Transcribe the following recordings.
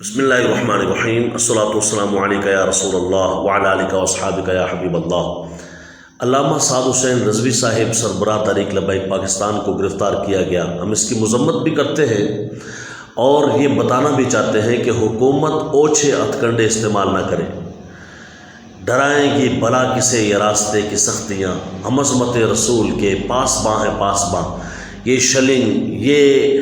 بسم اللہ الرحمن الرحیم الصلاۃ والسلام علیک یا رسول اللہ وعلی آلک واصحابک یا حبیب اللہ۔ علامہ سعد حسین رضوی صاحب سربراہ تحریک لبیک پاکستان کو گرفتار کیا گیا۔ ہم اس کی مذمت بھی کرتے ہیں اور یہ بتانا بھی چاہتے ہیں کہ حکومت اوچھے ہتھ کنڈے استعمال نہ کرے۔ ڈرائیں گی بلا کسے یہ راستے کی سختیاں، ہم عظمت رسول کے پاس باں ہے پاس باں۔ یہ شلنگ، یہ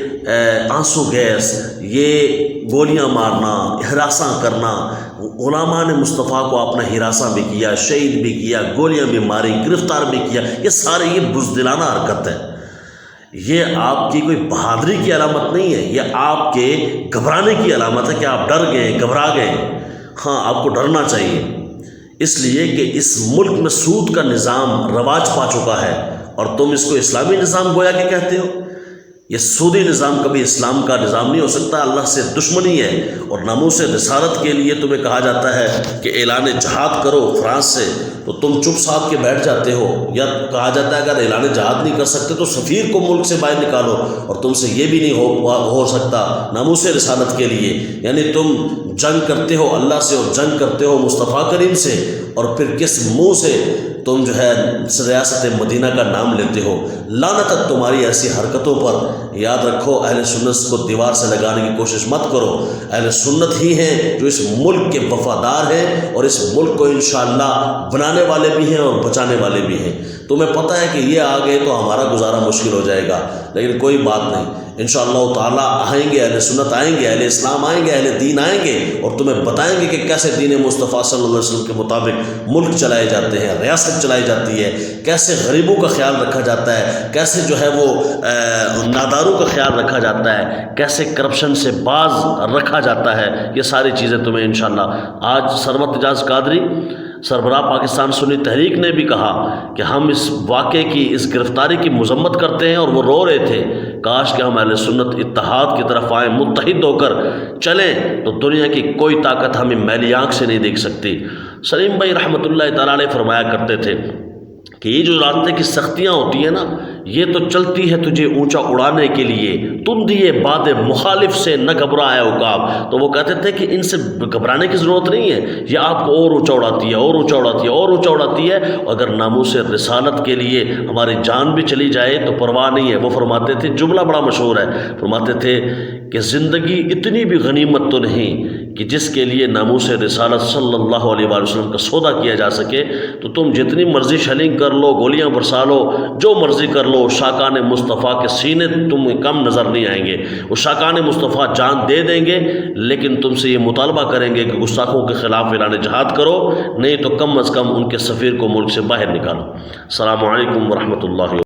آنسو گیس، یہ گولیاں مارنا، ہراساں کرنا، غلامان مصطفیٰ کو اپنا ہراساں بھی کیا، شہید بھی کیا، گولیاں بھی ماری، گرفتار بھی کیا، یہ بزدلانہ حرکت ہے۔ یہ آپ کی کوئی بہادری کی علامت نہیں ہے، یہ آپ کے گھبرانے کی علامت ہے کہ آپ ڈر گئے، گھبرا گئے۔ ہاں، آپ کو ڈرنا چاہیے، اس لیے کہ اس ملک میں سود کا نظام رواج پا چکا ہے اور تم اس کو اسلامی نظام گویا کہ کہتے ہو۔ یہ سودی نظام کبھی اسلام کا نظام نہیں ہو سکتا، اللہ سے دشمنی ہے۔ اور ناموس رسالت کے لیے تمہیں کہا جاتا ہے کہ اعلان جہاد کرو فرانس سے، تو تم چپ ساتھ کے بیٹھ جاتے ہو، یا کہا جاتا ہے اگر اعلان جہاد نہیں کر سکتے تو سفیر کو ملک سے باہر نکالو، اور تم سے یہ بھی نہیں ہو سکتا ناموس رسالت کے لیے۔ یعنی تم جنگ کرتے ہو اللہ سے اور جنگ کرتے ہو مصطفیٰ کریم سے، اور پھر کس منہ سے تم ریاست مدینہ کا نام لیتے ہو۔ لعنت تمہاری ایسی حرکتوں پر۔ یاد رکھو، اہل سنت کو دیوار سے لگانے کی کوشش مت کرو۔ اہل سنت ہی ہیں جو اس ملک کے وفادار ہیں اور اس ملک کو انشاءاللہ بنانے والے بھی ہیں اور بچانے والے بھی ہیں۔ تمہیں پتہ ہے کہ یہ آ گئے تو ہمارا گزارا مشکل ہو جائے گا، لیکن کوئی بات نہیں، انشاءاللہ تعالیٰ آئیں گے، اہل سنت آئیں گے، اہل اسلام آئیں گے، اہل دین آئیں گے، اور تمہیں بتائیں گے کہ کیسے دین مصطفیٰ صلی اللہ علیہ وسلم کے مطابق ملک چلائے جاتے ہیں، ریاست چلائی جاتی ہے، کیسے غریبوں کا خیال رکھا جاتا ہے، کیسے وہ ناداروں کا خیال رکھا جاتا ہے، کیسے کرپشن سے باز رکھا جاتا ہے۔ یہ ساری چیزیں تمہیں انشاءاللہ آج سرمت اعجاز قادری سربراہ پاکستان سنی تحریک نے بھی کہا کہ ہم اس واقعے کی، اس گرفتاری کی مذمت کرتے ہیں، اور وہ رو رہے تھے کاش کہ ہم اہل سنت اتحاد کی طرف آئیں، متحد ہو کر چلیں تو دنیا کی کوئی طاقت ہمیں میلی آنکھ سے نہیں دیکھ سکتی۔ سلیم بھائی رحمۃ اللہ تعالیٰ علیہ فرمایا کرتے تھے کہ یہ جو راستے کی سختیاں ہوتی ہیں نا، یہ تو چلتی ہے تجھے اونچا اڑانے کے لیے، تم دیے باد مخالف سے نہ گھبرائے عقاب۔ تو وہ کہتے تھے کہ ان سے گھبرانے کی ضرورت نہیں ہے، یہ آپ کو اور اونچا اڑاتی ہے، اور اونچا اڑاتی ہے، اور اونچا اڑاتی ہے۔ اگر ناموس رسالت کے لیے ہماری جان بھی چلی جائے تو پرواہ نہیں ہے۔ وہ فرماتے تھے، جملہ بڑا مشہور ہے، فرماتے تھے کہ زندگی اتنی بھی غنیمت تو نہیں کہ جس کے لیے ناموس رسالت صلی اللہ علیہ وآلہ وسلم کا سودا کیا جا سکے۔ تو تم جتنی مرضی شلنگ کر لو، گولیاں برسا لو، جو مرضی کر لو، شاکان مصطفیٰ کے سینے تمہیں کم نظر نہیں آئیں گے۔ وہ شاکان مصطفیٰ جان دے دیں گے، لیکن تم سے یہ مطالبہ کریں گے کہ گستاخوں کے خلاف اعلان جہاد کرو، نہیں تو کم از کم ان کے سفیر کو ملک سے باہر نکالو۔ السلام علیکم ورحمۃ اللہ۔